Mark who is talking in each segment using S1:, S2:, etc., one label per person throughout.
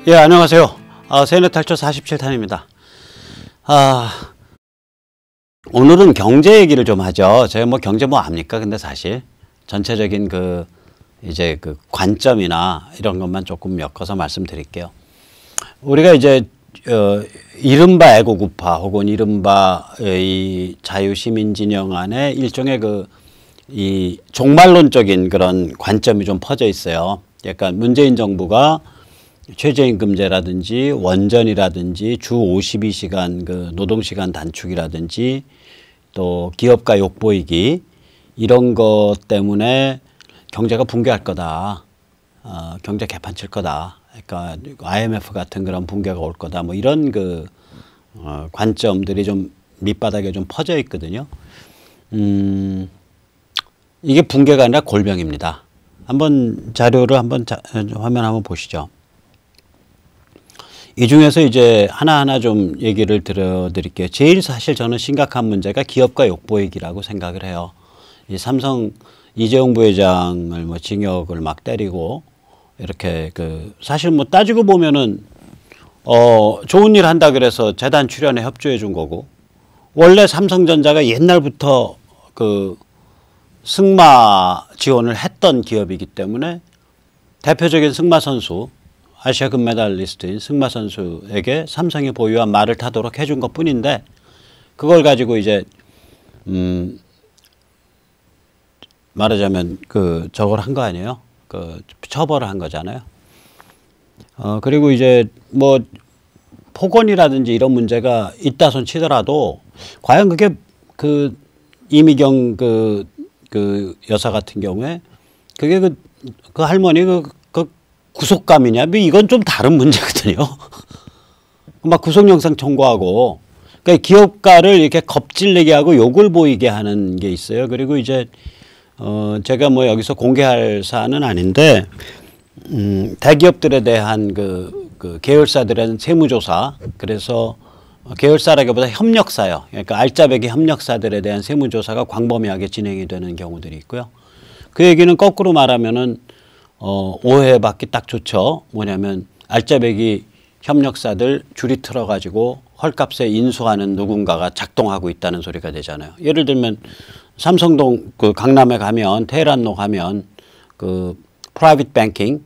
S1: 예, 안녕하세요. 세뇌탈출 47탄입니다. 오늘은 경제 얘기를 좀 하죠. 제가 뭐 경제 뭐 압니까? 근데 사실 전체적인 이제 관점이나 이런 것만 조금 엮어서 말씀드릴게요. 우리가 이제 이른바 애국우파 혹은 이른바 이 자유시민진영 안에 일종의 이 종말론적인 그런 관점이 좀 퍼져 있어요. 약간 문재인 정부가 최저임금제라든지 원전이라든지 주 52시간 노동시간 단축이라든지 또 기업가 욕보이기 이런 것 때문에 경제가 붕괴할 거다. 경제 개판 칠 거다. 그러니까 IMF 같은 그런 붕괴가 올 거다. 뭐 이런 관점들이 좀 밑바닥에 좀 퍼져 있거든요. 이게 붕괴가 아니라 골병입니다. 한번 자료를 화면 한번 보시죠. 이 중에서 이제 하나하나 좀 얘기를 드릴게요. 제일 사실 저는 심각한 문제가 기업가 욕보이기라고 생각을 해요. 이 삼성 이재용 부회장을 뭐 징역을 막 때리고 이렇게 사실 뭐 따지고 보면은 좋은 일 한다 그래서 재단 출연에 협조해 준 거고, 원래 삼성전자가 옛날부터 승마 지원을 했던 기업이기 때문에 대표적인 승마 선수, 아시아 금메달리스트인 승마 선수에게 삼성이 보유한 말을 타도록 해준 것 뿐인데, 그걸 가지고 이제 말하자면 저걸 한 거 아니에요? 처벌을 한 거잖아요. 그리고 이제 뭐 폭언이라든지 이런 문제가 있다 손 치더라도 과연 그게 이미경 여사 같은 경우에 그게 그 할머니 구속감이냐? 이건 좀 다른 문제거든요. 막 구속영상 청구하고, 그러니까 기업가를 이렇게 겁질리게 하고 욕을 보이게 하는 게 있어요. 그리고 이제 제가 뭐 여기서 공개할 사안은 아닌데, 대기업들에 대한 계열사들의 세무조사, 그래서 계열사라기보다 협력사요. 그러니까 알짜배기 협력사들에 대한 세무조사가 광범위하게 진행이 되는 경우들이 있고요. 그 얘기는 거꾸로 말하면은 오해받기 딱 좋죠. 뭐냐면 알짜배기 협력사들 줄이 틀어가지고 헐값에 인수하는 누군가가 작동하고 있다는 소리가 되잖아요. 예를 들면 삼성동 강남에 가면, 테헤란로 가면 프라이빗 뱅킹,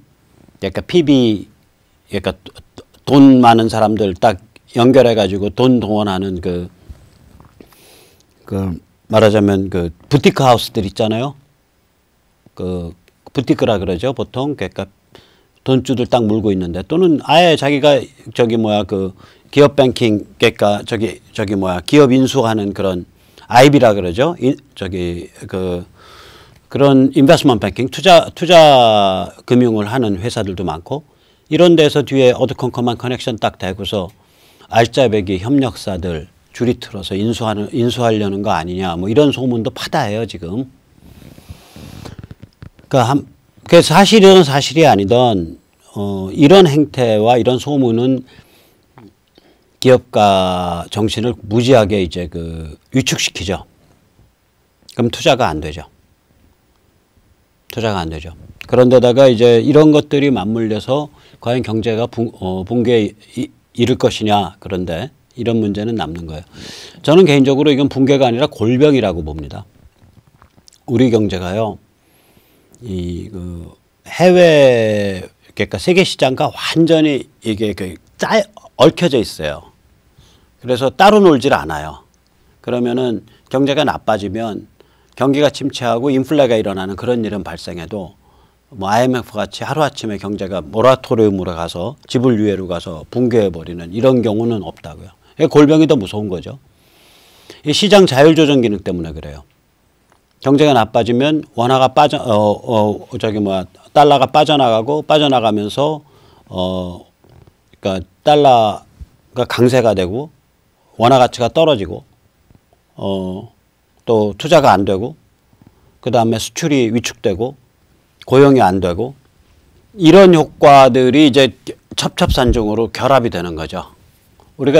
S1: 그러니까 PB, 그러니까 돈 많은 사람들 딱 연결해가지고 돈 동원하는 말하자면 부티크 하우스들 있잖아요. 부티크라 그러죠, 보통. 그러니까 돈주들 딱 물고 있는데, 또는 아예 자기가 기업 뱅킹, 그러니까 기업 인수하는 그런 IB라 그러죠. 그런 인베스트먼트 뱅킹, 투자 금융을 하는 회사들도 많고, 이런 데서 뒤에 어두컴컴한 커넥션 딱 대고서 알짜배기 협력사들 줄이 틀어서 인수하려는 거 아니냐, 뭐 이런 소문도 파다해요, 지금. 그 사실이든 사실이 아니든 이런 행태와 이런 소문은 기업가 정신을 무지하게 이제 위축시키죠. 그럼 투자가 안 되죠. 투자가 안 되죠. 그런데다가 이제 이런 것들이 맞물려서 과연 경제가 붕괴에 이를 것이냐, 그런데 이런 문제는 남는 거예요. 저는 개인적으로 이건 붕괴가 아니라 골병이라고 봅니다. 우리 경제가요, 해외, 그러니까 세계 시장과 완전히 이게 얽혀져 있어요. 그래서 따로 놀질 않아요. 그러면은 경제가 나빠지면 경기가 침체하고 인플레가 일어나는 그런 일은 발생해도 뭐 IMF 같이 하루아침에 경제가 모라토리움으로 가서 지불유예로 가서 붕괴해버리는 이런 경우는 없다고요. 골병이 더 무서운 거죠. 이 시장 자율조정 기능 때문에 그래요. 경제가 나빠지면 원화가 달러가 빠져나가면서 그러니까 달러가 강세가 되고 원화 가치가 떨어지고 또 투자가 안 되고 그다음에 수출이 위축되고 고용이 안 되고 이런 효과들이 이제 첩첩산중으로 결합이 되는 거죠. 우리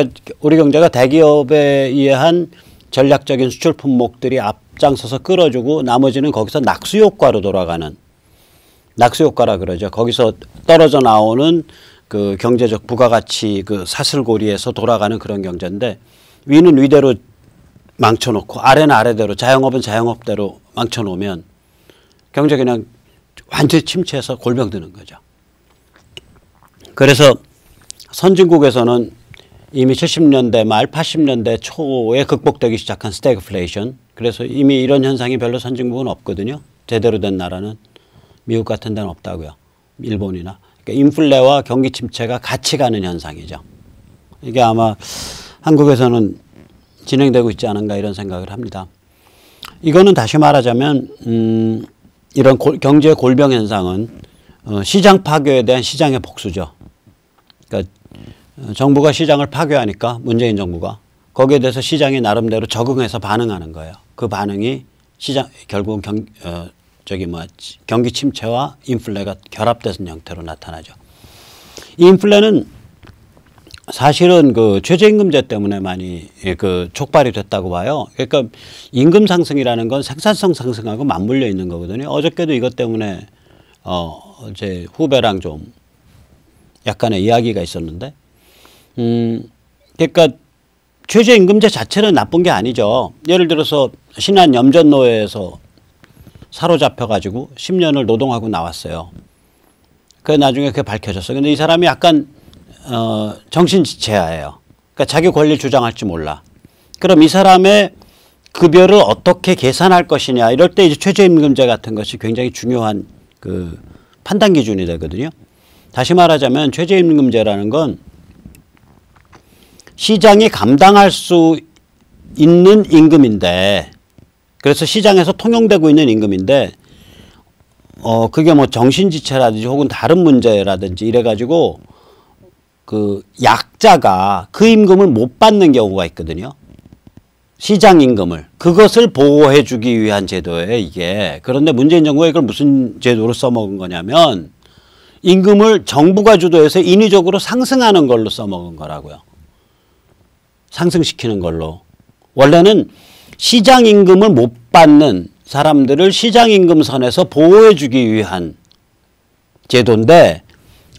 S1: 경제가 대기업에 의한 전략적인 수출 품목들이 앞장서서 끌어주고 나머지는 거기서 낙수 효과로 돌아가는, 낙수 효과라 그러죠. 거기서 떨어져 나오는 그 경제적 부가가치 그 사슬고리에서 돌아가는 그런 경제인데 위는 위대로 망쳐놓고 아래는 아래대로 자영업은 자영업대로 망쳐놓으면 경제 그냥 완전히 침체해서 골병 드는 거죠. 그래서 선진국에서는 이미 70년대 말 80년대 초에 극복되기 시작한 스태그플레이션. 그래서 이미 이런 현상이 별로 선진국은 없거든요. 제대로 된 나라는 미국 같은 데는 없다고요. 일본이나. 그러니까 인플레와 경기 침체가 같이 가는 현상이죠. 이게 아마 한국에서는 진행되고 있지 않은가 이런 생각을 합니다. 이거는 다시 말하자면 이런 경제 골병 현상은 시장 파괴에 대한 시장의 복수죠. 그러니까 정부가 시장을 파괴하니까 문재인 정부가 거기에 대해서 시장이 나름대로 적응해서 반응하는 거예요. 그 반응이 시장 결국은 경기 침체와 인플레가 결합된 형태로 나타나죠. 이 인플레는 사실은 그 최저임금제 때문에 많이 그 촉발이 됐다고 봐요. 그러니까 임금 상승이라는 건 생산성 상승하고 맞물려 있는 거거든요. 어저께도 이것 때문에 제 후배랑 좀 약간의 이야기가 있었는데, 그러니까 최저임금제 자체는 나쁜 게 아니죠. 예를 들어서 신한 염전노예에서 사로잡혀가지고 10년을 노동하고 나왔어요. 그 나중에 그게 밝혀졌어요. 근데 이 사람이 약간 정신지체야예요. 그러니까 자기 권리를 주장할지 몰라. 그럼 이 사람의 급여를 어떻게 계산할 것이냐 이럴 때 이제 최저임금제 같은 것이 굉장히 중요한 그 판단 기준이 되거든요. 다시 말하자면 최저임금제라는 건 시장이 감당할 수 있는 임금인데, 그래서 시장에서 통용되고 있는 임금인데 그게 뭐 정신지체라든지 혹은 다른 문제라든지 이래가지고 그 약자가 그 임금을 못 받는 경우가 있거든요. 시장 임금을. 그것을 보호해 주기 위한 제도예요, 이게. 그런데 문재인 정부가 이걸 무슨 제도로 써먹은 거냐면 임금을 정부가 주도해서 인위적으로 상승하는 걸로 써먹은 거라고요. 상승시키는 걸로. 원래는 시장 임금을 못 받는 사람들을 시장 임금 선에서 보호해 주기 위한 제도인데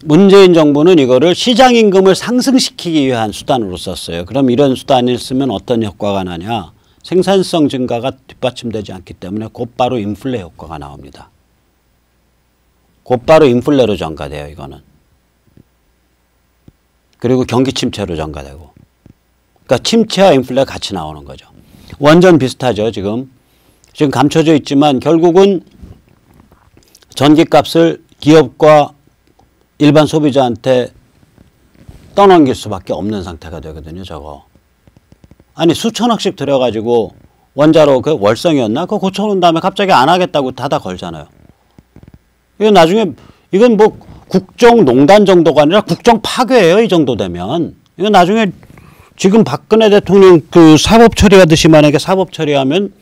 S1: 문재인 정부는 이거를 시장 임금을 상승시키기 위한 수단으로 썼어요. 그럼 이런 수단을 쓰면 어떤 효과가 나냐? 생산성 증가가 뒷받침되지 않기 때문에 곧바로 인플레 효과가 나옵니다. 곧바로 인플레로 전가돼요, 이거는. 그리고 경기 침체로 전가되고. 그러니까 침체와 인플레가 같이 나오는 거죠. 완전 비슷하죠, 지금. 지금 감춰져 있지만 결국은 전기값을 기업과 일반 소비자한테 떠넘길 수밖에 없는 상태가 되거든요, 저거. 아니, 수천억씩 들여가지고 원자로 그 월성이었나? 그거 고쳐놓은 다음에 갑자기 안 하겠다고 닫아 걸잖아요. 이건 나중에, 이건 뭐 국정농단 정도가 아니라 국정 파괴예요, 이 정도 되면. 이건 나중에 지금 박근혜 대통령 그 사법 처리하듯이 만약에 사법 처리하면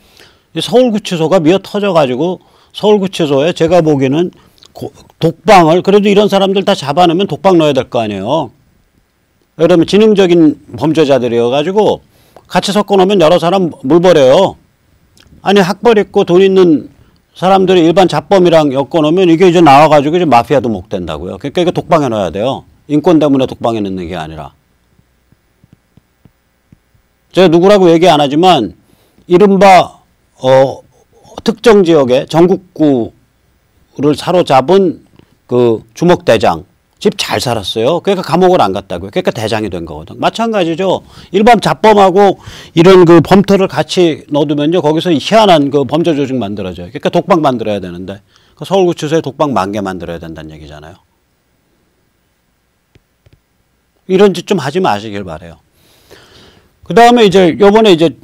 S1: 서울구치소가 미어 터져가지고 서울구치소에 제가 보기에는 독방을, 그래도 이런 사람들 다 잡아내면 독방 넣어야 될 거 아니에요. 그러면 지능적인 범죄자들이어가지고 같이 섞어놓으면 여러 사람 물버려요. 아니, 학벌 있고 돈 있는 사람들이 일반 잡범이랑 엮어놓으면 이게 이제 나와가지고 이제 마피아도 못 된다고요. 그러니까 이거 독방에 넣어야 돼요. 인권 때문에 독방에 넣는 게 아니라. 제가 누구라고 얘기 안 하지만 이른바 특정 지역의 전국구를 사로잡은 그 주먹대장 집 잘 살았어요. 그러니까 감옥을 안 갔다고요. 그러니까 대장이 된 거거든. 마찬가지죠. 일반 잡범하고 이런 그 범터를 같이 넣어두면요, 거기서 희한한 그 범죄 조직 만들어져요. 그러니까 독방 만들어야 되는데 서울구치소에 독방 10,000개 만들어야 된다는 얘기잖아요. 이런 짓 좀 하지 마시길 바래요. 그 다음에 이제 요번에 이제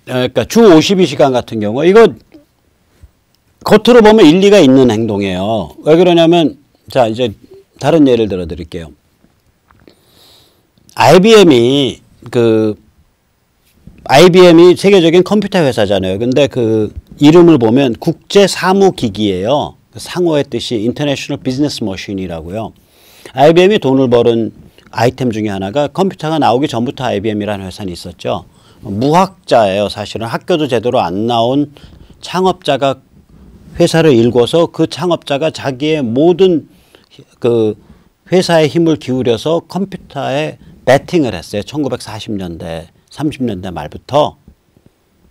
S1: 그러니까 주 52시간 같은 경우 이거 겉으로 보면 일리가 있는 행동이에요. 왜 그러냐면 자, 이제 다른 예를 들어 드릴게요. IBM이 세계적인 컴퓨터 회사잖아요. 근데 그 이름을 보면 국제사무기기예요. 상호의 뜻이 International Business Machine이라고요. IBM이 돈을 버는 아이템 중에 하나가 컴퓨터가 나오기 전부터 IBM이라는 회사는 있었죠. 무학자예요. 사실은 학교도 제대로 안 나온 창업자가 회사를 일궈서 그 창업자가 자기의 모든 그 회사의 힘을 기울여서 컴퓨터에 베팅을 했어요. 1940년대, 30년대 말부터.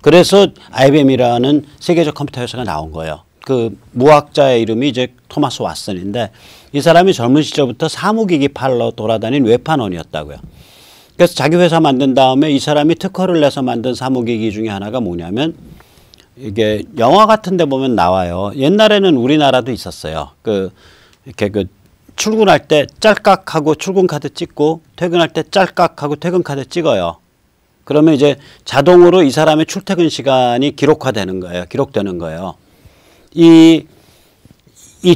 S1: 그래서 IBM이라는 세계적 컴퓨터 회사가 나온 거예요. 그 무학자의 이름이 이제 토마스 왓슨인데 이 사람이 젊은 시절부터 사무기기 팔러 돌아다닌 외판원이었다고요. 그래서 자기 회사 만든 다음에 이 사람이 특허를 내서 만든 사무기기 중에 하나가 뭐냐면 이게 영화 같은 데 보면 나와요. 옛날에는 우리나라도 있었어요. 이렇게 출근할 때 짤깍하고 출근 카드 찍고 퇴근할 때 짤깍하고 퇴근 카드 찍어요. 그러면 이제 자동으로 이 사람의 출퇴근 시간이 기록화되는 거예요. 기록되는 거예요. 이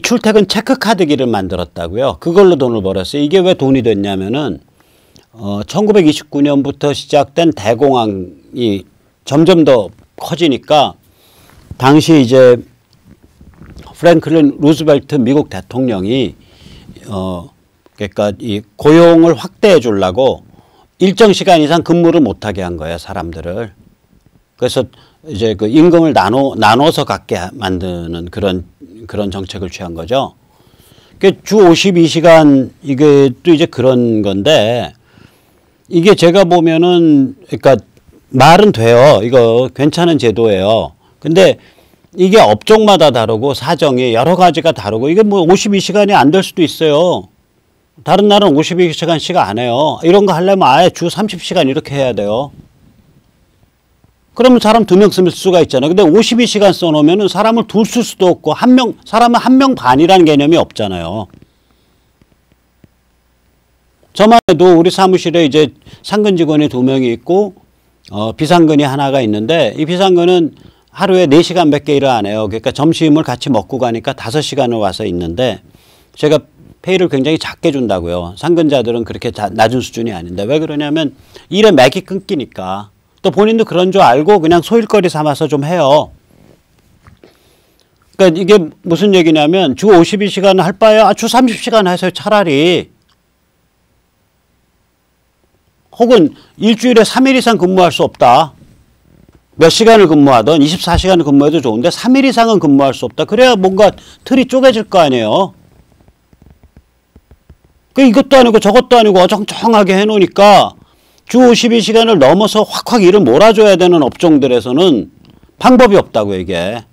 S1: 출퇴근 체크카드기를 만들었다고요. 그걸로 돈을 벌었어요. 이게 왜 돈이 됐냐면은 1929년부터 시작된 대공황이 점점 더 커지니까 당시 이제 프랭클린 루즈벨트 미국 대통령이 그러니까 이 고용을 확대해 주려고 일정 시간 이상 근무를 못하게 한 거예요, 사람들을. 그래서 이제 그 임금을 나눠서 갖게 만드는 그런 정책을 취한 거죠. 주 52시간 이게 또 이제 그런 건데 이게 제가 보면은 그러니까 말은 돼요. 이거 괜찮은 제도예요. 근데 이게 업종마다 다르고 사정이 여러 가지가 다르고 이게 뭐 52시간이 안 될 수도 있어요. 다른 나라는 52시간씩 안 해요. 이런 거 하려면 아예 주 30시간 이렇게 해야 돼요. 그러면 사람 2명 쓸 수가 있잖아요. 근데 52시간 써놓으면 사람을 둘 쓸 수도 없고 사람은 1명 반이라는 개념이 없잖아요. 저만 해도 우리 사무실에 이제 상근 직원이 2명이 있고 비상근이 하나가 있는데 이 비상근은 하루에 4시간 밖에 일을 안 해요. 그러니까 점심을 같이 먹고 가니까 5시간을 와서 있는데 제가 페이를 굉장히 작게 준다고요. 상근자들은 그렇게 낮은 수준이 아닌데 왜 그러냐면 일에 맥이 끊기니까 또 본인도 그런 줄 알고 그냥 소일거리 삼아서 좀 해요. 그러니까 이게 무슨 얘기냐면 주 52시간 할 바에 주 30시간 하세요 차라리. 혹은 일주일에 3일 이상 근무할 수 없다. 몇 시간을 근무하든 24시간을 근무해도 좋은데 3일 이상은 근무할 수 없다. 그래야 뭔가 틀이 쪼개질 거 아니에요. 이것도 아니고 저것도 아니고 어정쩡하게 해놓으니까 주 52시간을 넘어서 확확 일을 몰아줘야 되는 업종들에서는 방법이 없다고 이게.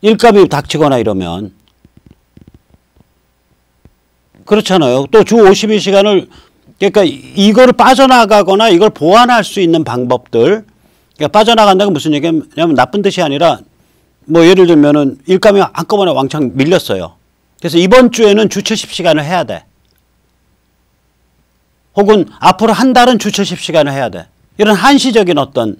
S1: 일감이 닥치거나 이러면. 그렇잖아요. 또 주 52시간을 그러니까 이거를 빠져나가거나 이걸 보완할 수 있는 방법들. 그러니까 빠져나간다는 건 무슨 얘기냐면 나쁜 뜻이 아니라 뭐 예를 들면은 일감이 한꺼번에 왕창 밀렸어요. 그래서 이번 주에는 주 70시간을 해야 돼. 혹은 앞으로 한 달은 주 70시간을 해야 돼. 이런 한시적인 어떤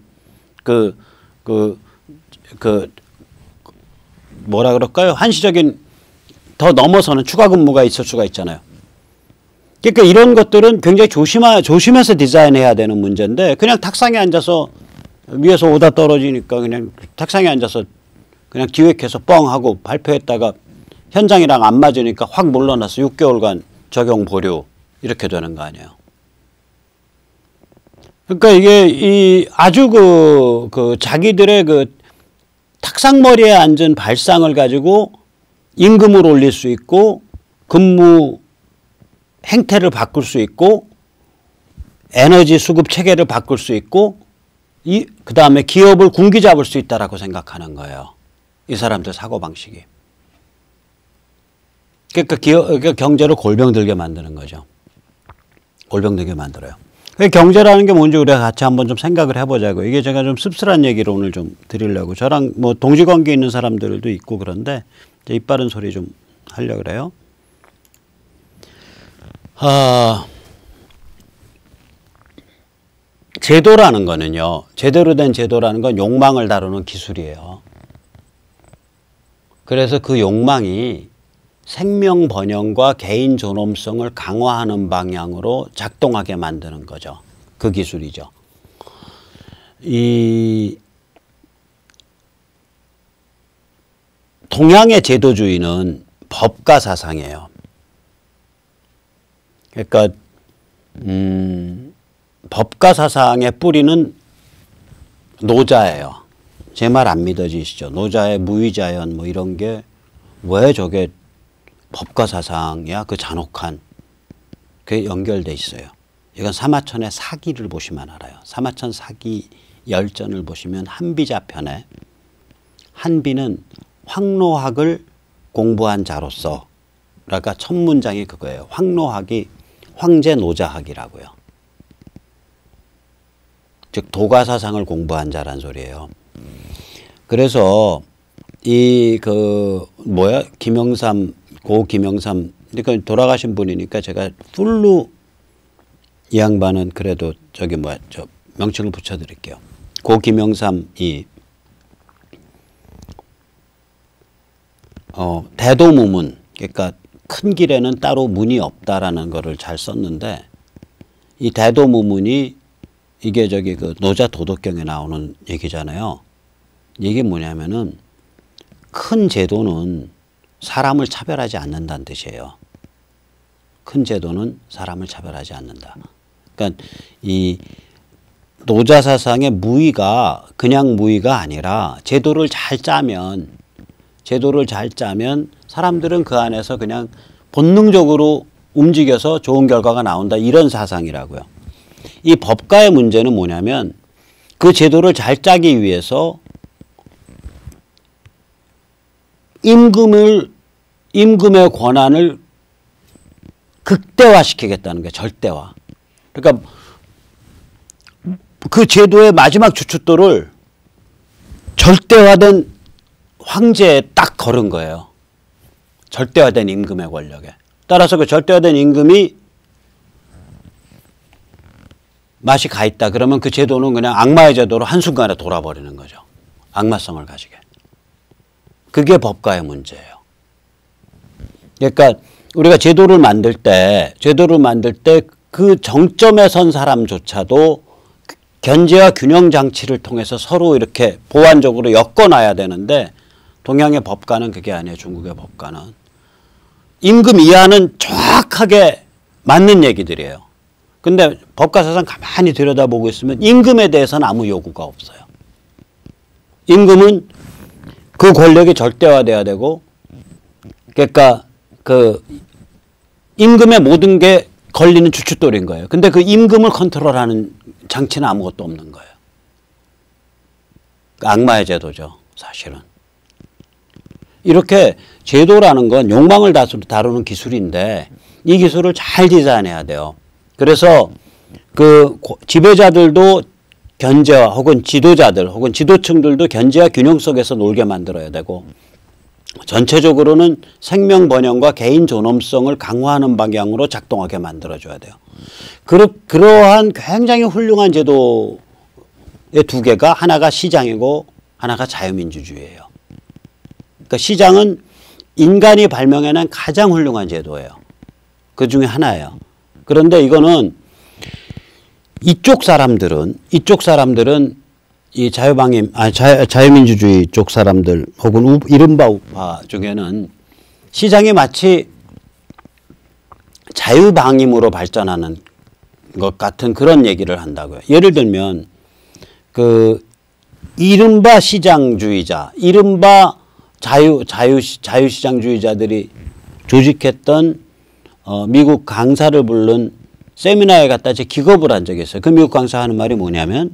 S1: 뭐라 그럴까요? 한시적인 더 넘어서는 추가 근무가 있을 수가 있잖아요. 그러니까 이런 것들은 굉장히 조심해서 디자인해야 되는 문제인데 그냥 탁상에 앉아서 위에서 오다 떨어지니까 그냥 탁상에 앉아서 그냥 기획해서 뻥 하고 발표했다가 현장이랑 안 맞으니까 확 물러나서 6개월간 적용 보류 이렇게 되는 거 아니에요. 그러니까 이게 아주 자기들의 탁상머리에 앉은 발상을 가지고 임금을 올릴 수 있고 근무 행태를 바꿀 수 있고 에너지 수급 체계를 바꿀 수 있고 그 다음에 기업을 군기 잡을 수 있다라고 생각하는 거예요. 이 사람들 사고방식이. 그러니까 경제를 골병들게 만드는 거죠. 골병들게 만들어요. 경제라는 게 뭔지 우리가 같이 한번 좀 생각을 해보자고. 이게 제가 좀 씁쓸한 얘기를 오늘 좀 드리려고. 저랑 뭐 동지관계 있는 사람들도 있고 그런데 입 바른 소리 좀 하려고 그래요. 제도라는 거는요. 제대로 된 제도라는 건 욕망을 다루는 기술이에요. 그래서 그 욕망이 생명 번영과 개인 존엄성을 강화하는 방향으로 작동하게 만드는 거죠. 그 기술이죠. 동양의 제도주의는 법가 사상이에요. 그러니까 법가 사상의 뿌리는 노자예요. 제 말 안 믿어지시죠? 노자의 무위자연 뭐 이런 게 왜 저게 법가 사상이야? 그 잔혹한. 그게 연결돼 있어요. 이건 사마천의 사기를 보시면 알아요. 사마천 사기 열전을 보시면 한비자편에 한비는 황노학을 공부한 자로서, 그러니까 첫 문장이 그거예요. 황노학이 황제노자학이라고요. 즉 도가사상을 공부한 자란 소리예요. 그래서 이 김영삼, 고 김영삼, 그러니까 돌아가신 분이니까 제가 풀로 이 양반은 그래도 명칭을 붙여드릴게요. 고 김영삼이 대도무문, 그러니까 큰 길에는 따로 문이 없다라는 거를 잘 썼는데, 이 대도무문이 이게 그 노자 도덕경에 나오는 얘기잖아요. 이게 뭐냐면은 큰 제도는 사람을 차별하지 않는다는 뜻이에요. 큰 제도는 사람을 차별하지 않는다. 그러니까 이 노자 사상의 무의가 그냥 무의가 아니라 제도를 잘 짜면 사람들은 그 안에서 그냥 본능적으로 움직여서 좋은 결과가 나온다, 이런 사상이라고요. 이 법가의 문제는 뭐냐면 그 제도를 잘 짜기 위해서 임금의 권한을 극대화시키겠다는 거예요. 절대화. 그러니까 그 제도의 마지막 주춧돌을 절대화된 황제에 딱 걸은 거예요. 절대화된 임금의 권력에. 따라서 그 절대화된 임금이 맛이 가 있다 그러면 그 제도는 그냥 악마의 제도로 한순간에 돌아버리는 거죠. 악마성을 가지게. 그게 법가의 문제예요. 그러니까 우리가 제도를 만들 때 그 정점에 선 사람조차도 견제와 균형 장치를 통해서 서로 이렇게 보완적으로 엮어놔야 되는데, 동양의 법가는 그게 아니에요. 중국의 법가는 임금 이하는 정확하게 맞는 얘기들이에요. 근데 법가 사상 가만히 들여다보고 있으면 임금에 대해서는 아무 요구가 없어요. 임금은 그 권력이 절대화돼야 되고, 그러니까 그 임금의 모든 게 걸리는 주춧돌인 거예요. 근데 그 임금을 컨트롤하는 장치는 아무것도 없는 거예요. 악마의 제도죠, 사실은. 이렇게 제도라는 건 욕망을 다루는 기술인데 이 기술을 잘 디자인해야 돼요. 그래서 그 지배자들도 견제와 혹은 지도자들 혹은 지도층들도 견제와 균형 속에서 놀게 만들어야 되고, 전체적으로는 생명 번영과 개인 존엄성을 강화하는 방향으로 작동하게 만들어줘야 돼요. 그러한 굉장히 훌륭한 제도의 두 개가, 하나가 시장이고 하나가 자유민주주의예요. 그러니까 시장은 인간이 발명해낸 가장 훌륭한 제도예요. 그 중에 하나예요. 그런데 이거는 이쪽 사람들은 이 자유민주주의 쪽 사람들 혹은 이른바 우파 쪽에는 시장이 마치 자유방임으로 발전하는 것 같은 그런 얘기를 한다고요. 예를 들면 그 이른바 시장주의자, 이른바 자유시장주의자들이 조직했던 미국 강사를 부른 세미나에 갔다 제 기겁을 한 적이 있어요. 그 미국 강사 하는 말이 뭐냐면,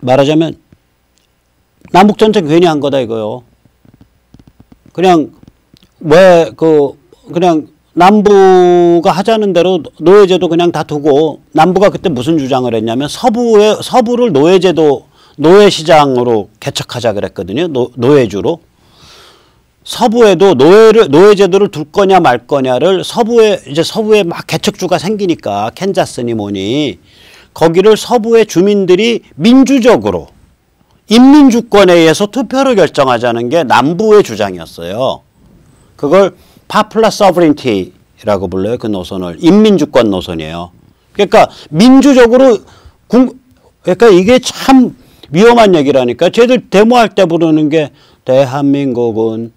S1: 말하자면 남북전쟁 괜히 한 거다 이거요. 그냥 그냥 남부가 하자는 대로 노예제도 그냥 다 두고, 남부가 그때 무슨 주장을 했냐면 서부를 노예시장으로 개척하자 그랬거든요. 노예주로. 서부에도 노예제도를 둘 거냐 말 거냐를 서부에 막 개척주가 생기니까 캔자스니 뭐니 거기를 서부의 주민들이 민주적으로 인민주권에 의해서 투표로 결정하자는 게 남부의 주장이었어요. 그걸 Popular Sovereignty라고 불러요. 그 노선을. 인민주권 노선이에요. 그러니까 민주적으로 그러니까 이게 참 위험한 얘기라니까. 쟤들 데모할 때 부르는 게 대한민국은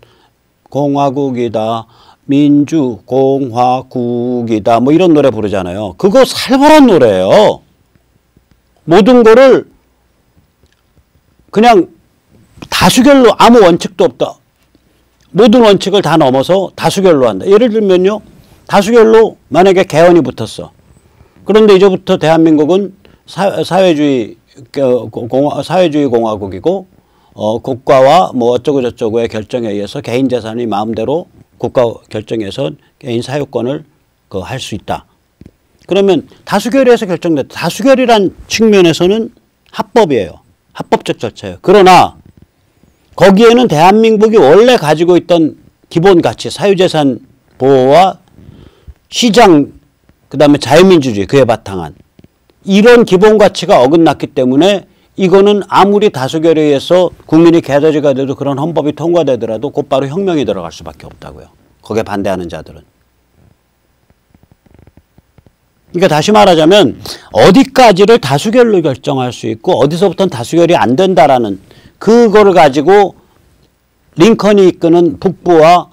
S1: 공화국이다, 민주공화국이다, 뭐 이런 노래 부르잖아요. 그거 살벌한 노래예요. 모든 거를 그냥 다수결로 아무 원칙도 없다. 모든 원칙을 다 넘어서 다수결로 한다. 예를 들면요. 다수결로 만약에 개헌이 붙었어. 그런데 이제부터 대한민국은 사회주의 공화국이고 국가와 뭐 어쩌고 저쩌고의 결정에 의해서 개인 재산이 마음대로 국가 결정해서 개인 사유권을 할 수 있다. 그러면 다수결에서 결정됐다. 다수결이란 측면에서는 합법이에요. 합법적 절차예요. 그러나 거기에는 대한민국이 원래 가지고 있던 기본 가치, 사유재산 보호와 시장, 그 다음에 자유민주주의, 그에 바탕한 이런 기본 가치가 어긋났기 때문에 이거는 아무리 다수결에 의해서 국민이 개돼지가 돼도 그런 헌법이 통과되더라도 곧바로 혁명이 들어갈 수밖에 없다고요. 거기에 반대하는 자들은. 그러니까 다시 말하자면 어디까지를 다수결로 결정할 수 있고 어디서부터는 다수결이 안 된다라는 그거를 가지고 링컨이 이끄는 북부와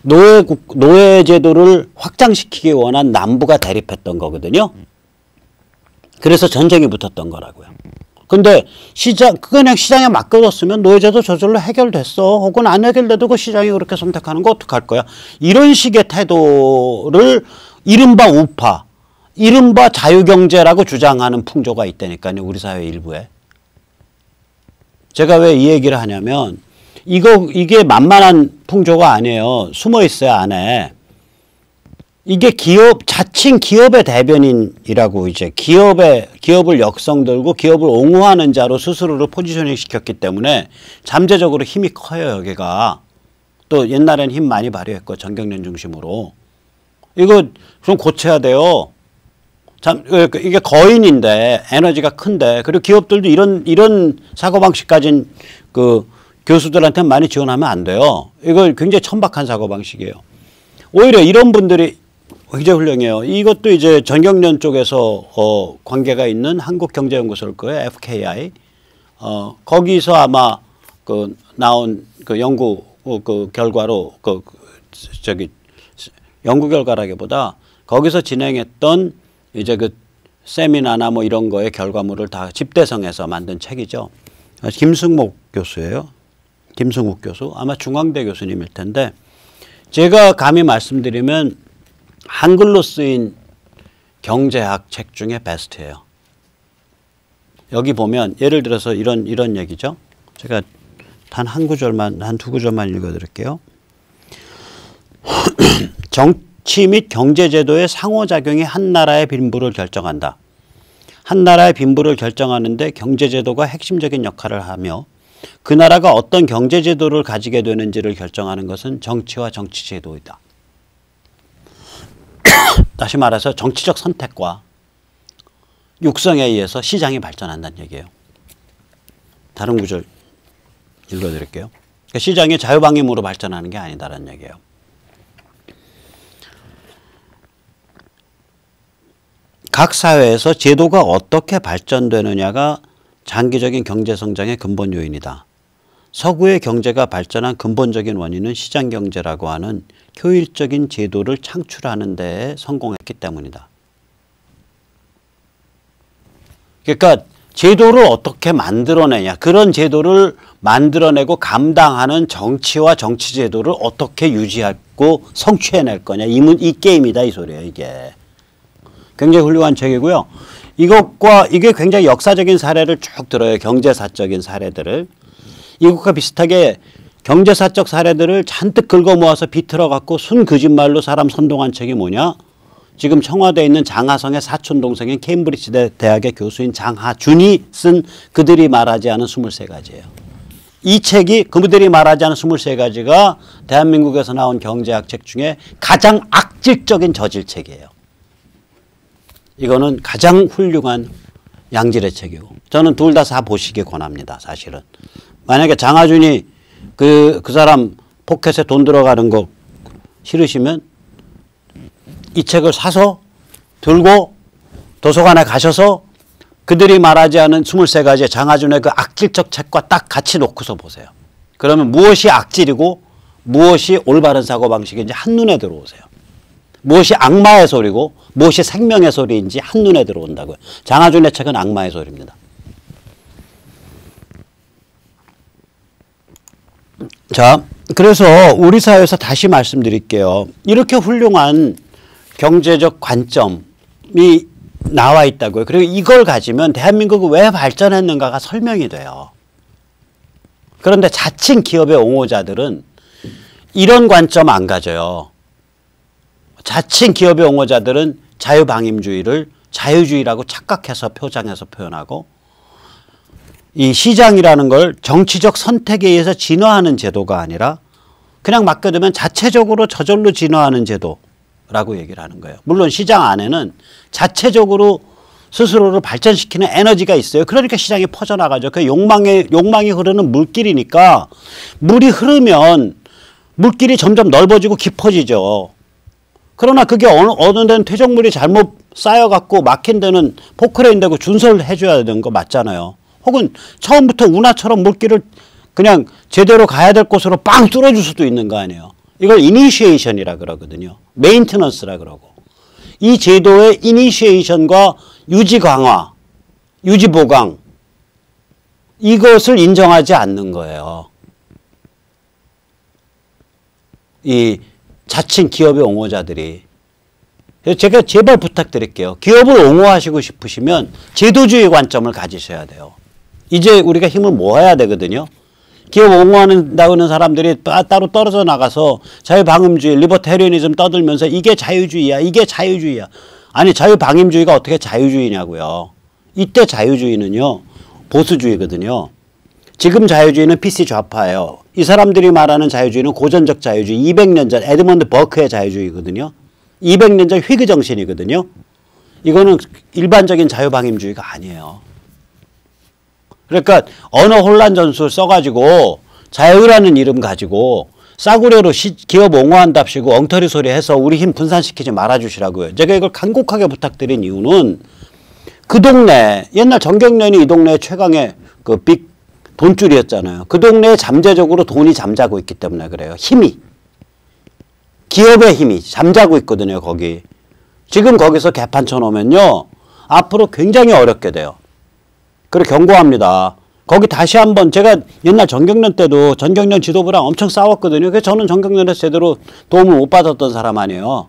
S1: 노예제도를 확장시키기 원한 남부가 대립했던 거거든요. 그래서 전쟁이 붙었던 거라고요. 근데 그냥 시장에 맡겨뒀으면 노예제도 저절로 해결됐어. 혹은 안 해결돼도 그 시장이 그렇게 선택하는 거 어떡할 거야. 이런 식의 태도를 이른바 우파, 이른바 자유경제라고 주장하는 풍조가 있다니까요. 우리 사회 일부에. 제가 왜 이 얘기를 하냐면 이게 만만한 풍조가 아니에요. 숨어 있어요, 안에. 이게 자칭 기업의 대변인이라고 이제 기업을 역성들고 기업을 옹호하는 자로 스스로를 포지셔닝 시켰기 때문에 잠재적으로 힘이 커요, 여기가. 또 옛날엔 힘 많이 발휘했고, 정경련 중심으로. 이거 좀 고쳐야 돼요. 이게 거인인데, 에너지가 큰데, 그리고 기업들도 이런 사고방식 가진 교수들한테 많이 지원하면 안 돼요. 이거 굉장히 천박한 사고방식이에요. 오히려 이런 분들이 굉장히 훌륭해요. 이것도 이제 정경련 쪽에서 관계가 있는 한국경제연구소일 거예요. FKI. 거기서 아마 나온 연구 결과로 연구 결과라기보다 거기서 진행했던 이제 세미나나 뭐 이런 거의 결과물을 다 집대성해서 만든 책이죠. 김승목 교수예요. 김승욱 교수. 아마 중앙대 교수님일 텐데 제가 감히 말씀드리면 한글로 쓰인 경제학 책 중에 베스트예요. 여기 보면 예를 들어서 이런 얘기죠. 제가 한 두 구절만 읽어드릴게요. 정치 및 경제제도의 상호작용이 한 나라의 빈부를 결정한다. 한 나라의 빈부를 결정하는데 경제제도가 핵심적인 역할을 하며 그 나라가 어떤 경제제도를 가지게 되는지를 결정하는 것은 정치와 정치제도이다. 다시 말해서 정치적 선택과 육성에 의해서 시장이 발전한다는 얘기예요. 다른 구절 읽어드릴게요. 그러니까 시장이 자유방임으로 발전하는 게 아니다라는 얘기예요. 각 사회에서 제도가 어떻게 발전되느냐가 장기적인 경제성장의 근본 요인이다. 서구의 경제가 발전한 근본적인 원인은 시장경제라고 하는 효율적인 제도를 창출하는 데에 성공했기 때문이다. 그러니까 제도를 어떻게 만들어내냐. 그런 제도를 만들어내고 감당하는 정치와 정치제도를 어떻게 유지하고 성취해낼 거냐. 이 게임이다 이 소리예요. 이게. 굉장히 훌륭한 책이고요. 이게 굉장히 역사적인 사례를 쭉 들어요. 경제사적인 사례들을. 이것과 비슷하게 경제사적 사례들을 잔뜩 긁어 모아서 비틀어 갖고 순 거짓말로 사람 선동한 책이 뭐냐? 지금 청와대에 있는 장하성의 사촌 동생인 케임브리지 대학의 교수인 장하준이 쓴 그들이 말하지 않은 23가지예요. 이 책이 그들이 말하지 않은 23가지가 대한민국에서 나온 경제학 책 중에 가장 악질적인 저질책이에요. 이거는 가장 훌륭한 양질의 책이고 저는 둘 다 보시기 권합니다. 사실은. 만약에 장하준이 그 사람 포켓에 돈 들어가는 거 싫으시면 이 책을 사서 들고 도서관에 가셔서 그들이 말하지 않은 23가지의 장하준의 그 악질적 책과 딱 같이 놓고서 보세요. 그러면 무엇이 악질이고 무엇이 올바른 사고방식인지 한눈에 들어오세요. 무엇이 악마의 소리고 무엇이 생명의 소리인지 한눈에 들어온다고요. 장하준의 책은 악마의 소리입니다. 자, 그래서 우리 사회에서 다시 말씀드릴게요. 이렇게 훌륭한 경제적 관점이 나와 있다고요. 그리고 이걸 가지면 대한민국이 왜 발전했는가가 설명이 돼요. 그런데 자칭 기업의 옹호자들은 이런 관점 안 가져요. 자칭 기업의 옹호자들은 자유방임주의를 자유주의라고 착각해서 표장해서 표현하고, 이 시장이라는 걸 정치적 선택에 의해서 진화하는 제도가 아니라 그냥 맡겨두면 자체적으로 저절로 진화하는 제도라고 얘기를 하는 거예요. 물론 시장 안에는 자체적으로 스스로를 발전시키는 에너지가 있어요. 그러니까 시장이 퍼져나가죠. 그 욕망이 흐르는 물길이니까 물이 흐르면 물길이 점점 넓어지고 깊어지죠. 그러나 그게 어느 데는 퇴적물이 잘못 쌓여갖고 막힌 데는 포크레인 되고 준설을 해줘야 되는 거 맞잖아요. 혹은 처음부터 운하처럼 물길을 그냥 제대로 가야 될 곳으로 빵 뚫어줄 수도 있는 거 아니에요. 이걸 이니시에이션이라 그러거든요. 메인테넌스라 그러고. 이 제도의 이니시에이션과 유지 강화, 유지 보강, 이것을 인정하지 않는 거예요. 이 자칭 기업의 옹호자들이. 제가 제발 부탁드릴게요. 기업을 옹호하시고 싶으시면 제도주의 관점을 가지셔야 돼요. 이제 우리가 힘을 모아야 되거든요. 기업 옹호한다는 사람들이 따로 떨어져 나가서 자유방임주의, 리버테리언리즘 떠들면서 이게 자유주의야, 이게 자유주의야. 아니, 자유방임주의가 어떻게 자유주의냐고요. 이때 자유주의는요, 보수주의거든요. 지금 자유주의는 PC 좌파예요. 이 사람들이 말하는 자유주의는 고전적 자유주의, 200년 전 에드먼드 버크의 자유주의거든요. 200년 전 휘그 정신이거든요. 이거는 일반적인 자유방임주의가 아니에요. 그러니까 언어 혼란 전술 써가지고 자유라는 이름 가지고 싸구려로 기업 옹호한답시고 엉터리 소리 해서 우리 힘 분산시키지 말아주시라고요. 제가 이걸 간곡하게 부탁드린 이유는 그 동네, 옛날 정경련이 이 동네 최강의 그 빅 돈줄이었잖아요. 그 동네에 잠재적으로 돈이 잠자고 있기 때문에 그래요. 힘이. 기업의 힘이 잠자고 있거든요, 거기. 지금 거기서 개판 쳐놓으면요, 앞으로 굉장히 어렵게 돼요. 그리고 경고합니다. 거기 다시 한번, 제가 옛날 정경련 때도 전경련 지도부랑 엄청 싸웠거든요. 그래서 저는 정경련에서 제대로 도움을 못 받았던 사람 아니에요.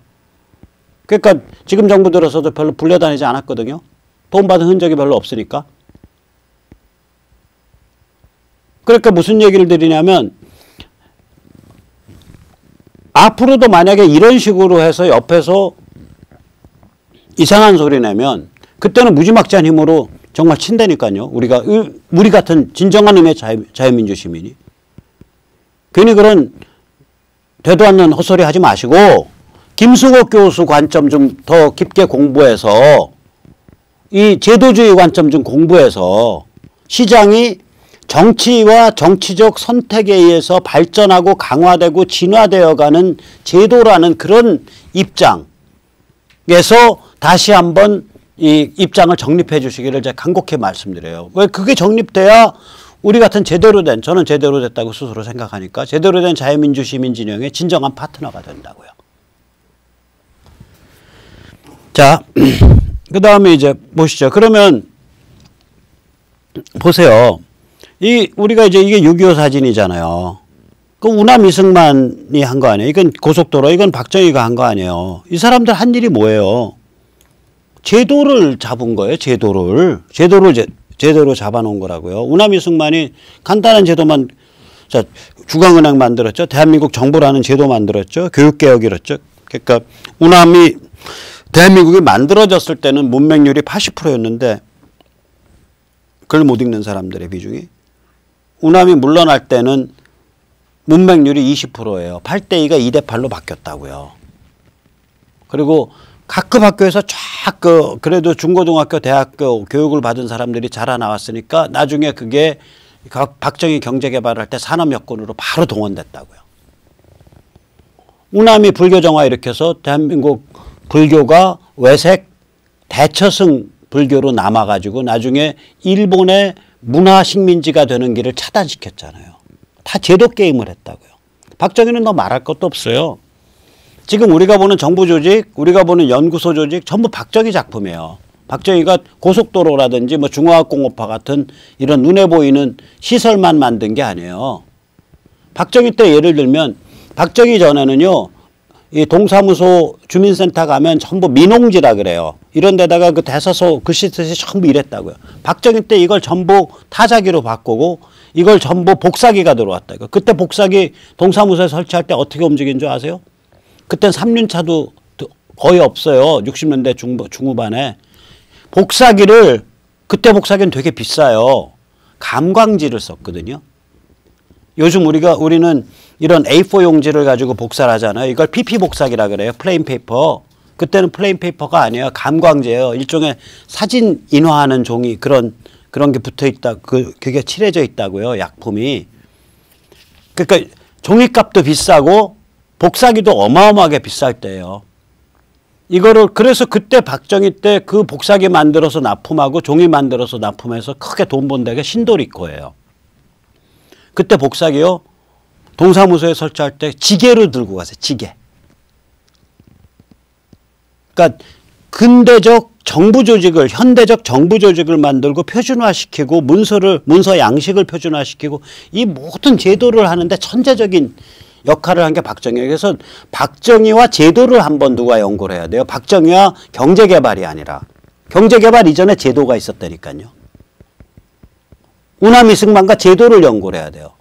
S1: 그러니까 지금 정부 들어서도 별로 불려다니지 않았거든요. 도움받은 흔적이 별로 없으니까. 그러니까 무슨 얘기를 드리냐면, 앞으로도 만약에 이런 식으로 해서 옆에서 이상한 소리 내면 그때는 무지막지한 힘으로 정말 친다니까요. 우리 같은 진정한 의미의 자유민주 시민이. 괜히 그런 되도 않는 헛소리 하지 마시고 김수국 교수 관점 좀 더 깊게 공부해서 이 제도주의 관점 좀 공부해서 시장이 정치와 정치적 선택에 의해서 발전하고 강화되고 진화되어가는 제도라는 그런 입장에서 다시 한번 이 입장을 정립해 주시기를 제가 간곡히 말씀드려요. 왜 그게 정립돼야 우리 같은 제대로 된, 저는 제대로 됐다고 스스로 생각하니까 제대로 된 자유민주 시민 진영의 진정한 파트너가 된다고요. 자, 그 다음에 이제 보시죠. 그러면 보세요. 우리가 이제 이게 6.25 사진이잖아요. 그 우남 이승만이 한 거 아니에요? 이건 고속도로, 이건 박정희가 한 거 아니에요? 이 사람들 한 일이 뭐예요? 제도를 잡은 거예요, 제도를. 제대로 잡아놓은 거라고요. 우남 이승만이 간단한 제도만, 자, 중앙은행 만들었죠. 대한민국 정부라는 제도 만들었죠. 교육개혁이랬죠. 그러니까 우남이 대한민국이 만들어졌을 때는 문맹률이 80%였는데 글 못 읽는 사람들의 비중이. 우남이 물러날 때는 문맹률이 20%예요. 8대2가 2대8로 바뀌었다고요. 그리고 각급 학교에서 쫙 그래도 중고등학교, 대학교 교육을 받은 사람들이 자라나왔으니까 나중에 그게 박정희 경제개발할 때 산업여건으로 바로 동원됐다고요. 우남이 불교 정화 일으켜서 대한민국 불교가 외색 대처승 불교로 남아가지고 나중에 일본의 문화 식민지가 되는 길을 차단시켰잖아요. 다 제도 게임을 했다고요. 박정희는 더 말할 것도 없어요. 지금 우리가 보는 정부 조직, 우리가 보는 연구소 조직 전부 박정희 작품이에요. 박정희가 고속도로라든지 뭐 중화학공업화 같은 이런 눈에 보이는 시설만 만든 게 아니에요. 박정희 때 예를 들면 박정희 전에는요. 이 동사무소 주민센터 가면 전부 민홍지라 그래요. 이런 데다가 그 대서소 글씨 뜻이 전부 이랬다고요. 박정희 때 이걸 전부 타자기로 바꾸고 이걸 전부 복사기가 들어왔다고요. 그때 복사기 동사무소에 설치할 때 어떻게 움직인 줄 아세요? 그땐 3륜차도 거의 없어요. 60년대 중후반에. 복사기를 그때 복사기는 되게 비싸요. 감광지를 썼거든요. 요즘 우리는 이런 A4 용지를 가지고 복사를 하잖아요. 이걸 PP 복사기라 그래요. 플레인 페이퍼. 그때는 플레인 페이퍼가 아니에요. 감광지예요. 일종의 사진 인화하는 종이 그런 게 붙어 있다. 그게 칠해져 있다고요. 약품이. 그러니까 종이값도 비싸고 복사기도 어마어마하게 비쌀 때예요. 이거를 그래서 그때 박정희 때 그 복사기 만들어서 납품하고 종이 만들어서 납품해서 크게 돈 번 데가 신도리코예요. 그때 복사기요. 동사무소에 설치할 때 지게로 들고 가세요. 지게. 그러니까 근대적 정부 조직을 현대적 정부 조직을 만들고 표준화시키고 문서 양식을 표준화시키고 이 모든 제도를 하는데 천재적인 역할을 한 게 박정희예요. 그래서 박정희와 제도를 한번 누가 연구를 해야 돼요. 박정희와 경제개발이 아니라 경제개발 이전에 제도가 있었다니까요. 우남 이승만과 제도를 연구를 해야 돼요.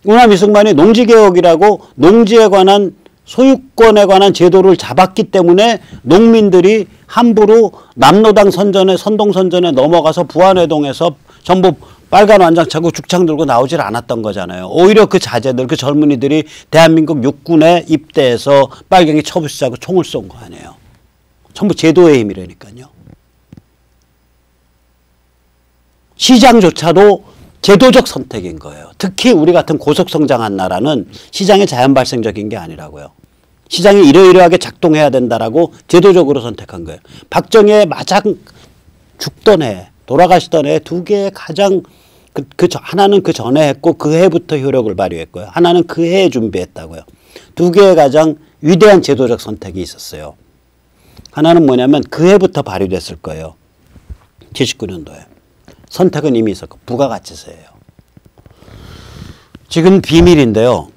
S1: 우남 이승만이 농지개혁이라고 농지에 관한 소유권에 관한 제도를 잡았기 때문에 농민들이 함부로 남로당 선전에 선동선전에 넘어가서 부안회동에서 전부 빨간 완장 차고 죽창 들고 나오질 않았던 거잖아요. 오히려 그 자제들, 그 젊은이들이 대한민국 육군에 입대해서 빨갱이 처부시자고 총을 쏜 거 아니에요. 전부 제도의 힘이라니까요. 시장조차도 제도적 선택인 거예요. 특히 우리 같은 고속성장한 나라는 시장이 자연 발생적인 게 아니라고요. 시장이 이러이러하게 작동해야 된다라고 제도적으로 선택한 거예요. 박정희의 마장 죽던 해, 돌아가시던 해 두 개의 가장 하나는 그 전에 했고 그 해부터 효력을 발휘했고요. 하나는 그 해에 준비했다고요. 두 개의 가장 위대한 제도적 선택이 있었어요. 하나는 뭐냐면 그 해부터 발휘됐을 거예요. 79년도에. 선택은 이미 있었고 부가가치세예요. 지금 비밀인데요.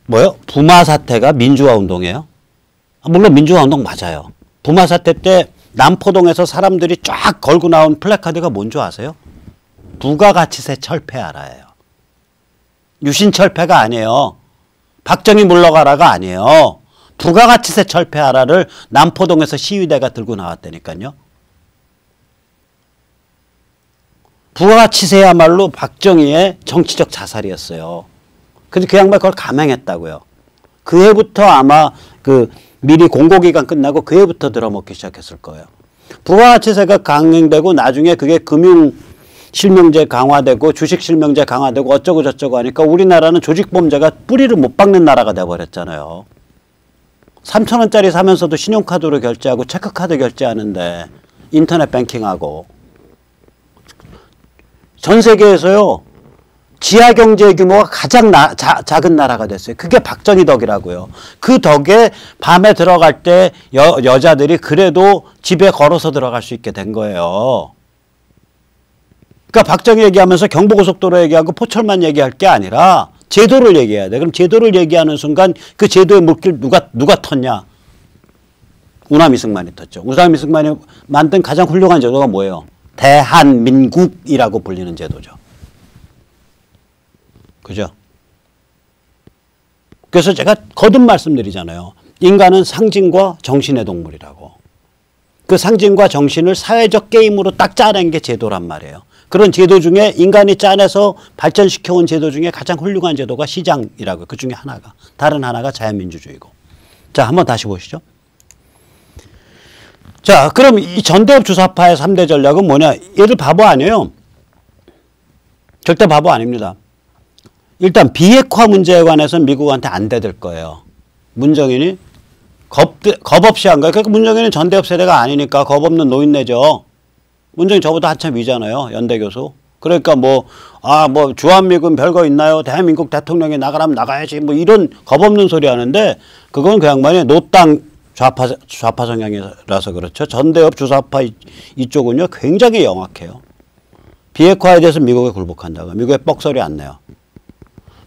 S1: 뭐요? 부마 사태가 민주화 운동이에요? 물론 민주화 운동 맞아요. 부마 사태 때 남포동에서 사람들이 쫙 걸고 나온 플래카드가 뭔지 아세요? 부가가치세 철폐하라예요. 유신 철폐가 아니에요. 박정희 물러가라가 아니에요. 부가가치세 철폐하라를 남포동에서 시위대가 들고 나왔다니까요. 부가가치세야말로 박정희의 정치적 자살이었어요. 근데 그 양반 그걸 감행했다고요. 그 해부터 아마 미리 공고기간 끝나고 그 해부터 들어먹기 시작했을 거예요. 부가가치세가 강행되고 나중에 그게 금융실명제 강화되고 주식실명제 강화되고 어쩌고 저쩌고 하니까 우리나라는 조직범죄가 뿌리를 못 박는 나라가 돼버렸잖아요. 3,000원짜리 사면서도 신용카드로 결제하고 체크카드 결제하는데 인터넷 뱅킹하고 전 세계에서요. 지하경제 규모가 가장 작은 나라가 됐어요. 그게 박정희 덕이라고요. 그 덕에 밤에 들어갈 때 여자들이 그래도 집에 걸어서 들어갈 수 있게 된 거예요. 그러니까 박정희 얘기하면서 경부고속도로 얘기하고 포철만 얘기할 게 아니라 제도를 얘기해야 돼. 그럼 제도를 얘기하는 순간 그 제도의 물길 누가 텄냐? 우남 이승만이 텄죠. 우남 이승만이 만든 가장 훌륭한 제도가 뭐예요? 대한민국이라고 불리는 제도죠. 그죠? 그래서 제가 거듭 말씀드리잖아요. 인간은 상징과 정신의 동물이라고. 그 상징과 정신을 사회적 게임으로 딱 짜낸 게 제도란 말이에요. 그런 제도 중에 인간이 짜내서 발전시켜온 제도 중에 가장 훌륭한 제도가 시장이라고요. 그 중에 하나가. 다른 하나가 자유민주주의고. 자, 한번 다시 보시죠. 자, 그럼 이 전대협 주사파의 3대 전략은 뭐냐? 얘들 바보 아니에요. 절대 바보 아닙니다. 일단 비핵화 문제에 관해서는 미국한테 안 대들 거예요. 문정인이 겁 없이 한 거예요. 그러니까 문정인은 전대협 세대가 아니니까 겁 없는 노인네죠. 문정인 저보다 한참 위잖아요. 연대 교수. 그러니까 주한미군 별거 있나요? 대한민국 대통령이 나가라면 나가야지. 뭐 이런 겁 없는 소리 하는데 그건 그 양반이 노땅 좌파 성향이라서 그렇죠. 전대협 주사파 이쪽은요 굉장히 영악해요. 비핵화에 대해서 미국에 굴복한다고. 미국에 뻑소리 안 내요.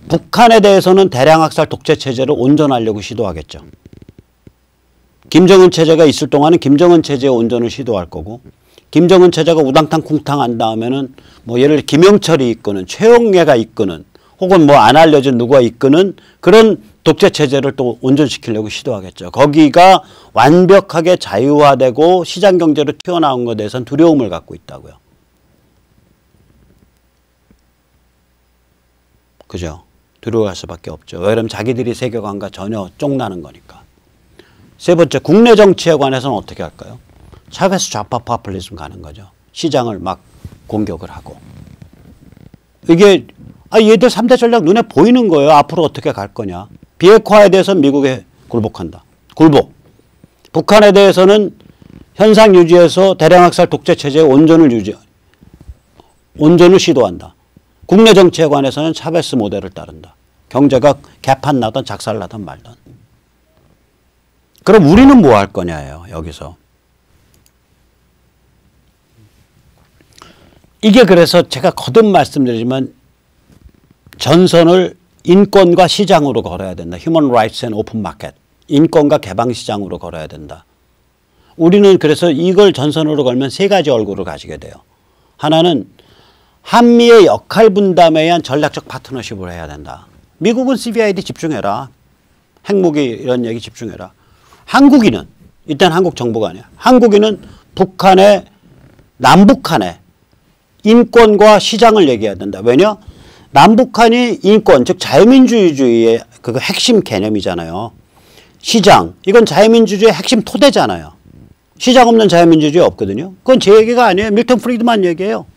S1: 북한에 대해서는 대량학살 독재 체제를 온전하려고 시도하겠죠. 김정은 체제가 있을 동안은 김정은 체제의 온전을 시도할 거고, 김정은 체제가 우당탕 쿵탕 한 다음에는 뭐 예를 들어 김영철이 이끄는, 최영래가 이끄는, 혹은 뭐 안 알려진 누가 이끄는 그런 독재 체제를 또 온전시키려고 시도하겠죠. 거기가 완벽하게 자유화되고 시장 경제로 튀어나온 것에 대해서는 두려움을 갖고 있다고요. 그죠? 두려워할 수밖에 없죠. 왜냐하면 자기들이 세계관과 전혀 쫑나는 거니까. 세 번째, 국내 정치에 관해서는 어떻게 할까요? 차베스 좌파 파퓰리즘 가는 거죠. 시장을 막 공격을 하고. 이게 얘들 3대 전략 눈에 보이는 거예요. 앞으로 어떻게 갈 거냐. 비핵화에 대해서는 미국에 굴복한다. 굴복. 북한에 대해서는 현상 유지해서 대량학살 독재 체제의 온전을 시도한다. 국내 정치에 관해서는 차베스 모델을 따른다. 경제가 개판 나든 작살 나든 말든. 그럼 우리는 뭐 할 거냐예요. 여기서. 이게 그래서 제가 거듭 말씀드리지만 전선을 인권과 시장으로 걸어야 된다. Human Rights and Open Market. 인권과 개방 시장으로 걸어야 된다. 우리는 그래서 이걸 전선으로 걸면 세 가지 얼굴을 가지게 돼요. 하나는 한미의 역할 분담에 의한 전략적 파트너십을 해야 된다. 미국은 CBID 집중해라. 핵무기 이런 얘기 집중해라. 한국인은 일단 한국 정부가 아니야. 한국인은 북한의 남북한의 인권과 시장을 얘기해야 된다. 왜냐? 남북한이 인권, 즉 자유민주주의의 그 핵심 개념이잖아요. 시장, 이건 자유민주주의의 핵심 토대잖아요. 시장 없는 자유민주주의 없거든요. 그건 제 얘기가 아니에요. 밀턴 프리드만 얘기해요.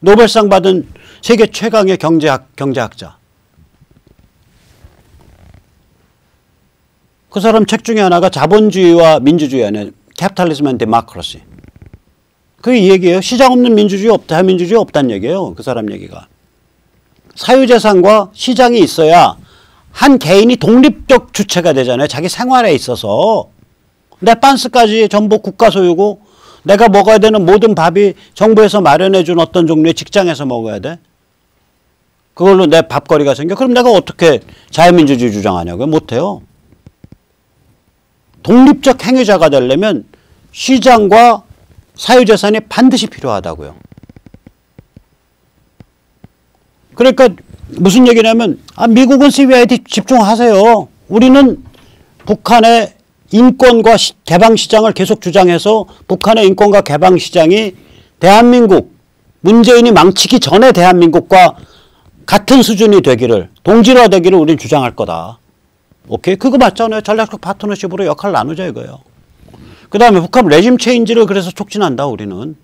S1: 노벨상 받은 세계 최강의 경제학자. 그 사람 책 중에 하나가 자본주의와 민주주의 안에 Capitalism and Democracy. 그게 이 얘기예요. 시장 없는 민주주의 없다. 자유민주주의 없다는 얘기예요. 그 사람 얘기가. 사유재산과 시장이 있어야 한 개인이 독립적 주체가 되잖아요. 자기 생활에 있어서. 내 빤스까지 전부 국가 소유고 내가 먹어야 되는 모든 밥이 정부에서 마련해 준 어떤 종류의 직장에서 먹어야 돼. 그걸로 내 밥거리가 생겨. 그럼 내가 어떻게 자유민주주의 주장하냐고요? 못해요. 독립적 행위자가 되려면 시장과 사유재산이 반드시 필요하다고요. 그러니까 무슨 얘기냐면 미국은 CBID 집중하세요. 우리는 북한의 인권과 개방시장을 계속 주장해서 북한의 인권과 개방시장이 대한민국, 문재인이 망치기 전에 대한민국과 같은 수준이 되기를, 동질화되기를 우리는 주장할 거다. 오케이? 그거 맞잖아요. 전략적 파트너십으로 역할을 나누자 이거예요. 그 다음에 북한 레짐 체인지를 그래서 촉진한다, 우리는.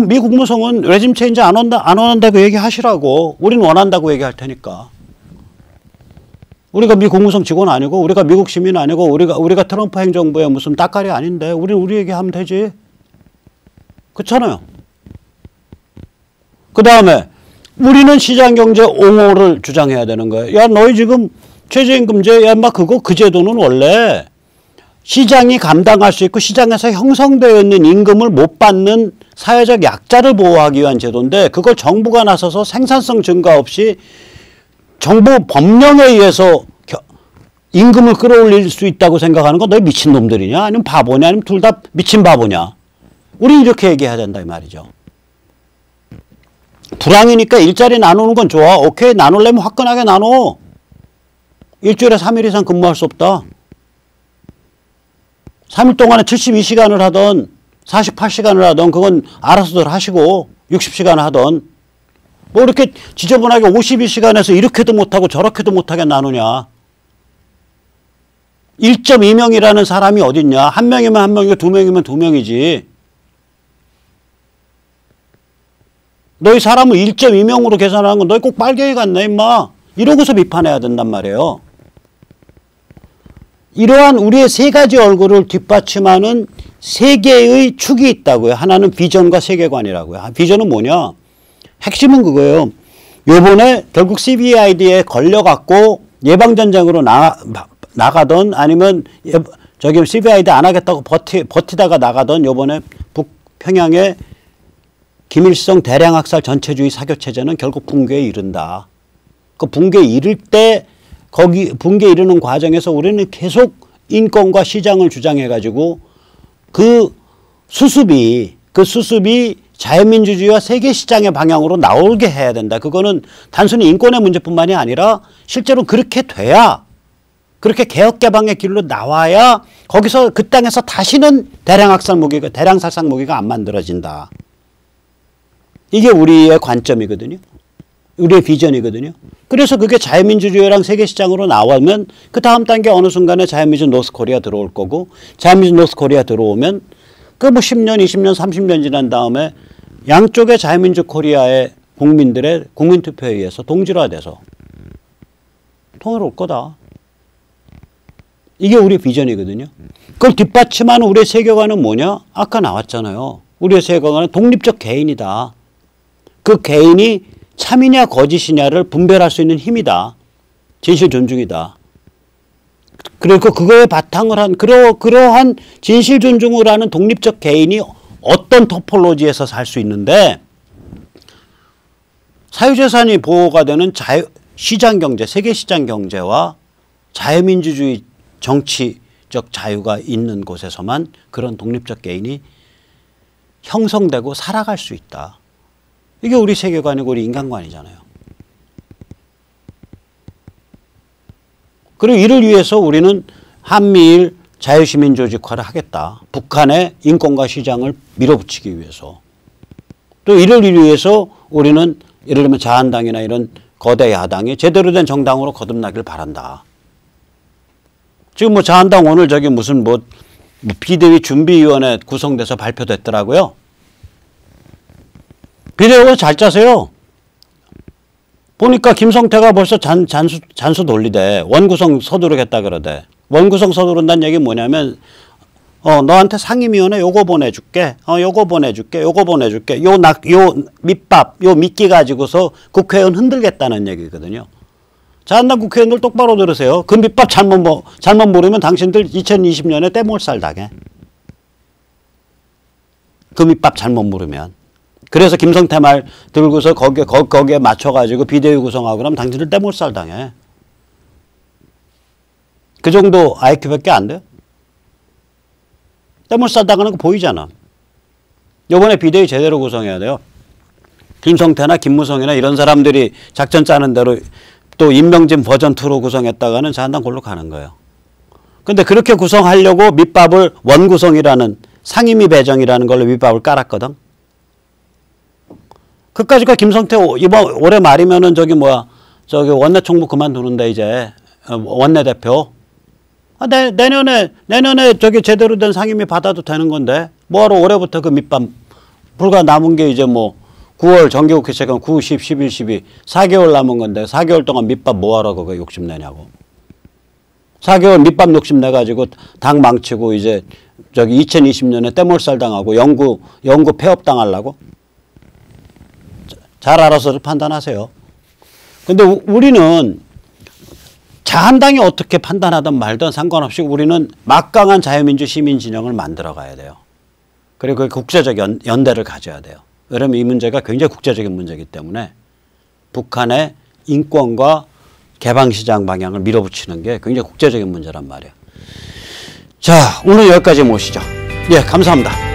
S1: 미 국무성은 레짐 체인지 안 원한다고 얘기하시라고. 우리는 원한다고 얘기할 테니까. 우리가 미 국무성 직원 아니고, 우리가 미국 시민 아니고, 우리가 트럼프 행정부의 무슨 따까리 아닌데, 우리 얘기하면 되지. 그렇잖아요. 그 다음에, 우리는 시장경제 옹호를 주장해야 되는 거예요. 야, 너희 지금 최저임금제, 그 제도는 원래 시장이 감당할 수 있고 시장에서 형성되어 있는 임금을 못 받는 사회적 약자를 보호하기 위한 제도인데 그걸 정부가 나서서 생산성 증가 없이 정부 법령에 의해서 임금을 끌어올릴 수 있다고 생각하는 건 너희 미친놈들이냐? 아니면 바보냐? 아니면 둘 다 미친 바보냐? 우리는 이렇게 얘기해야 된다 이 말이죠. 불황이니까 일자리 나누는 건 좋아. 오케이, 나누려면 화끈하게 나눠. 일주일에 3일 이상 근무할 수 없다. 3일 동안에 72시간을 하던 48시간을 하던 그건 알아서들 하시고 60시간을 하던 뭐 이렇게 지저분하게 52시간에서 이렇게도 못하고 저렇게도 못하게 나누냐. 1.2명이라는 사람이 어딨냐. 한 명이면 한 명이고 두 명이면 두 명이지. 너희 사람을 1.2명으로 계산하는 건 너희 꼭 빨갱이 같네 임마. 이러고서 비판해야 된단 말이에요. 이러한 우리의 세 가지 얼굴을 뒷받침하는 세 개의 축이 있다고요. 하나는 비전과 세계관이라고요. 비전은 뭐냐? 핵심은 그거예요. 요번에 결국 CBID에 걸려갖고 예방전쟁으로 나가던 아니면 저기 CBID 안 하겠다고 버티다가 나가던 요번에 북평양에 김일성 대량학살 전체주의 사교체제는 결국 붕괴에 이른다. 그 붕괴에 이를 때 거기 붕괴에 이르는 과정에서 우리는 계속 인권과 시장을 주장해가지고 그 수습이 자유민주주의와 세계시장의 방향으로 나오게 해야 된다. 그거는 단순히 인권의 문제뿐만이 아니라 실제로 그렇게 돼야, 그렇게 개혁개방의 길로 나와야 거기서 그 땅에서 다시는 대량살상 무기가 안 만들어진다. 이게 우리의 관점이거든요. 우리의 비전이거든요. 그래서 그게 자유민주주의랑 세계시장으로 나오면 그 다음 단계 어느 순간에 자유민주 노스코리아 들어올 거고, 자유민주 노스코리아 들어오면 그 뭐 10년, 20년, 30년 지난 다음에 양쪽의 자유민주 코리아의 국민들의 국민투표에 의해서 동질화돼서 통일 올 거다. 이게 우리 비전이거든요. 그걸 뒷받침하는 우리의 세계관은 뭐냐? 아까 나왔잖아요. 우리의 세계관은 독립적 개인이다. 그 개인이 참이냐 거짓이냐를 분별할 수 있는 힘이다. 진실 존중이다. 그리고 그거에 바탕을 한 그러한 진실 존중을 하는 독립적 개인이 어떤 토폴로지에서 살 수 있는데, 사유재산이 보호가 되는 시장경제, 세계시장경제와 자유민주주의 정치적 자유가 있는 곳에서만 그런 독립적 개인이 형성되고 살아갈 수 있다. 이게 우리 세계관이고 우리 인간관이잖아요. 그리고 이를 위해서 우리는 한미일 자유시민 조직화를 하겠다. 북한의 인권과 시장을 밀어붙이기 위해서. 또 이를 위해서 우리는 예를 들면 자한당이나 이런 거대 야당이 제대로 된 정당으로 거듭나길 바란다. 지금 뭐 자한당 오늘 저기 무슨 비대위 준비위원회 구성돼서 발표됐더라고요. 비대위원 잘 짜세요. 보니까 김성태가 벌써 잔수 돌리대. 원구성 서두르겠다 그러대. 원구성 서두른다는 얘기 뭐냐면 너한테 상임위원회 요거 보내줄게. 요거 보내줄게. 요거 보내줄게. 요 밑밥, 요 미끼 가지고서 국회의원 흔들겠다는 얘기거든요. 자한당 국회의원들 똑바로 들으세요. 그 밑밥 잘못 모르면 당신들 2020년에 떼몰살 당해. 그 밑밥 잘못 모르면. 그래서 김성태 말 들고서 거기에 맞춰가지고 비대위 구성하고 그러면 당신들 떼몰살 당해. 그 정도 IQ밖에 안 돼요. 떼몰살 당하는 거 보이잖아. 요번에 비대위 제대로 구성해야 돼요. 김성태나 김무성이나 이런 사람들이 작전 짜는 대로 또 임명진 버전2로 구성했다가는 자한당 골로 가는 거예요. 근데 그렇게 구성하려고 밑밥을 원구성이라는 상임위 배정이라는 걸로 밑밥을 깔았거든. 그까짓거 김성태 올해 말이면은 저기 원내 총무 그만두는데 이제 원내대표. 내년에 저기 제대로 된 상임위 받아도 되는 건데 뭐하러 올해부터 그 밑밥 불과 남은 게 이제 9월 정기국회 시작하면 9, 10, 11, 12 4개월 남은 건데 4개월 동안 밑밥 뭐하러 그거 욕심내냐고. 4개월 밑밥 욕심내가지고 당 망치고 이제 저기 2020년에 떼몰살 당하고 연구 폐업 당하려고. 잘 알아서 판단하세요. 근데 우리는 자한당이 어떻게 판단하든 말든 상관없이 우리는 막강한 자유민주 시민 진영을 만들어 가야 돼요. 그리고 국제적 연대를 가져야 돼요. 왜냐하면 이 문제가 굉장히 국제적인 문제이기 때문에 북한의 인권과 개방시장 방향을 밀어붙이는 게 굉장히 국제적인 문제란 말이에요. 자, 오늘 여기까지 모시죠. 예, 감사합니다.